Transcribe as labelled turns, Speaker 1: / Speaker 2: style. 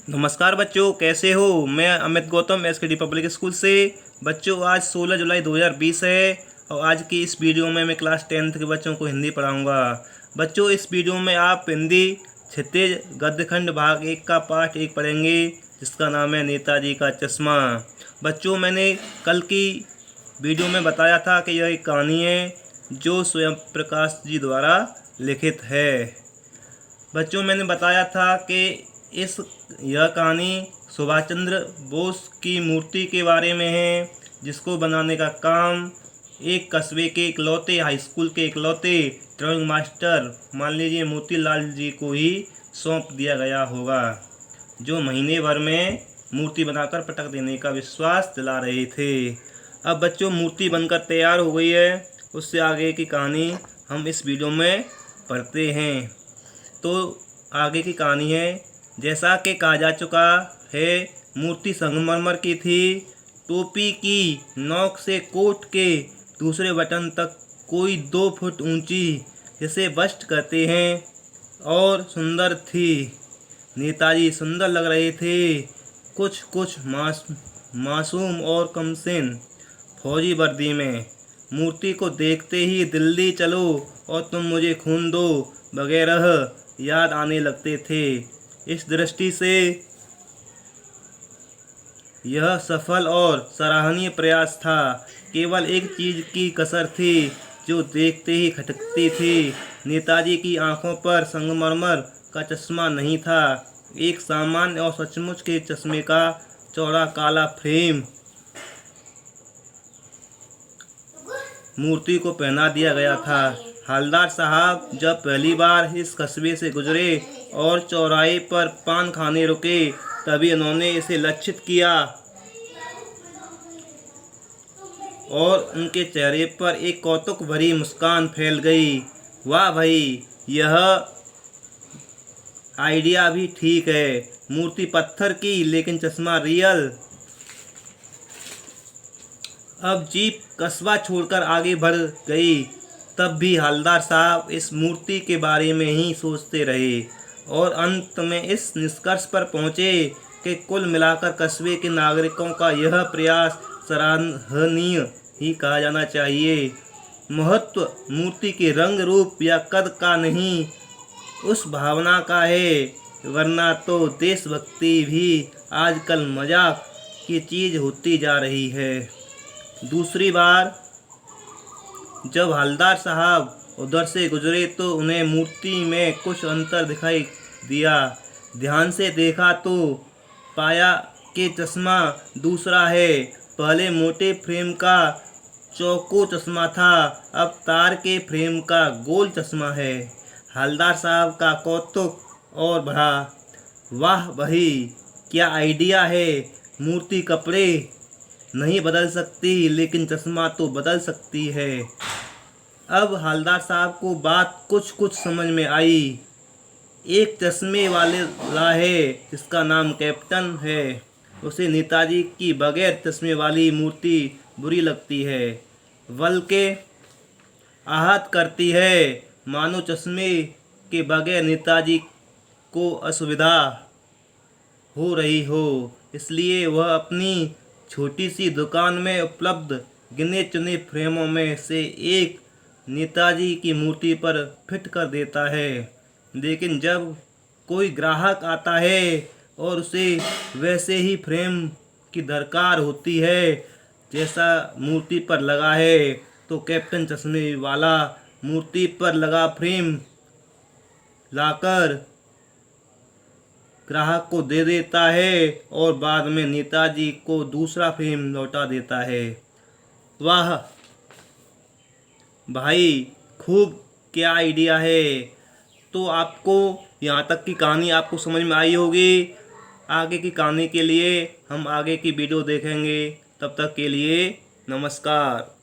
Speaker 1: नमस्कार बच्चों, कैसे हो। मैं Amit Gautam SKD public school से। बच्चों, आज 16 जुलाई 2020 है और आज की इस वीडियो में मैं क्लास 10th के बच्चों को हिंदी पढ़ाऊंगा। बच्चों, इस वीडियो में आप हिंदी क्षितिज गद्यखंड भाग 1 का पाठ 1 पढ़ेंगे, जिसका नाम है नेताजी का चश्मा। बच्चों, मैंने कल की वीडियो में बताया था कि यह एक कहानी है जो स्वयं प्रकाश जी द्वारा लिखित है। बच्चों, मैंने बताया था कि यह कहानी सुभाष चंद्र बोस की मूर्ति के बारे में है, जिसको बनाने का काम एक कस्बे के इकलौते हाई स्कूल के इकलौते ड्राइंग मास्टर मान लीजिए मोतीलाल जी को ही सौंप दिया गया होगा, जो महीने भर में मूर्ति बनाकर पटक देने का विश्वास दिला रहे थे। अब बच्चों, मूर्ति बनकर तैयार हो गई है, उससे आगे की कहानी हम इस वीडियो में पढ़ते हैं। तो आगे की कहानी है, जैसा कि कहा जा चुका है, मूर्ति संगमरमर की थी। टोपी की नोक से कोट के दूसरे बटन तक कोई 2 फुट ऊंची, जिसे बस्ट कहते हैं, और सुंदर थी। नेताजी सुंदर लग रहे थे, कुछ मासूम और कमसिन फौजी वर्दी में। मूर्ति को देखते ही दिल्ली चलो और तुम मुझे खून दो वगैरह याद आने लगते थे। इस दृष्टि से यह सफल और सराहनीय प्रयास था। केवल एक चीज की कसर थी जो देखते ही खटकती थी। नेताजी की आंखों पर संगमरमर का चश्मा नहीं था, एक सामान्य और सचमुच के चश्मे का चौड़ा काला फ्रेम मूर्ति को पहना दिया गया था। हवलदार साहब जब पहली बार इस कस्बे से गुजरे और चौराहे पर पान खाने रुके, तभी उन्होंने इसे लक्षित किया और उनके चेहरे पर एक कौतुक भरी मुस्कान फैल गई। वाह भाई, यह आइडिया भी ठीक है। मूर्ति पत्थर की, लेकिन चश्मा रियल। अब जीप कस्बा छोड़कर आगे बढ़ गई, तब भी हवलदार साहब इस मूर्ति के बारे में ही सोचते रहे और अंत में इस निष्कर्ष पर पहुंचे कि कुल मिलाकर कस्बे के नागरिकों का यह प्रयास सराहनीय ही कहा जाना चाहिए। महत्व मूर्ति के रंग रूप या कद का नहीं, उस भावना का है, वरना तो देशभक्ति भी आजकल मजाक की चीज़ होती जा रही है। दूसरी बार जब हवलदार साहब उधर से गुजरे तो उन्हें मूर्ति में कुछ अंतर दिखाई दिया। ध्यान से देखा तो पाया कि चश्मा दूसरा है। पहले मोटे फ्रेम का चौको चश्मा था, अब तार के फ्रेम का गोल चश्मा है। हवलदार साहब का कौतुक और बढ़ा। वाह भाई, क्या आइडिया है। मूर्ति कपड़े नहीं बदल सकती, लेकिन चश्मा तो बदल सकती है। अब हवलदार साहब को बात कुछ समझ में आई। एक चश्मे वाला है जिसका नाम कैप्टन है, उसे नेताजी की बगैर चश्मे वाली मूर्ति बुरी लगती है, बल्कि आहत करती है, मानो चश्मे के बगैर नेताजी को असुविधा हो रही हो। इसलिए वह अपनी छोटी सी दुकान में उपलब्ध गिने चुने फ्रेमों में से एक नेताजी की मूर्ति पर फिट कर देता है। लेकिन जब कोई ग्राहक आता है और उसे वैसे ही फ्रेम की दरकार होती है जैसा मूर्ति पर लगा है, तो कैप्टन चश्मे वाला मूर्ति पर लगा फ्रेम लाकर ग्राहक को दे देता है और बाद में नेताजी को दूसरा फ्रेम लौटा देता है। वाह भाई, खूब, क्या आइडिया है। तो आपको यहाँ तक की कहानी आपको समझ में आई होगी। आगे की कहानी के लिए हम आगे की वीडियो देखेंगे। तब तक के लिए नमस्कार।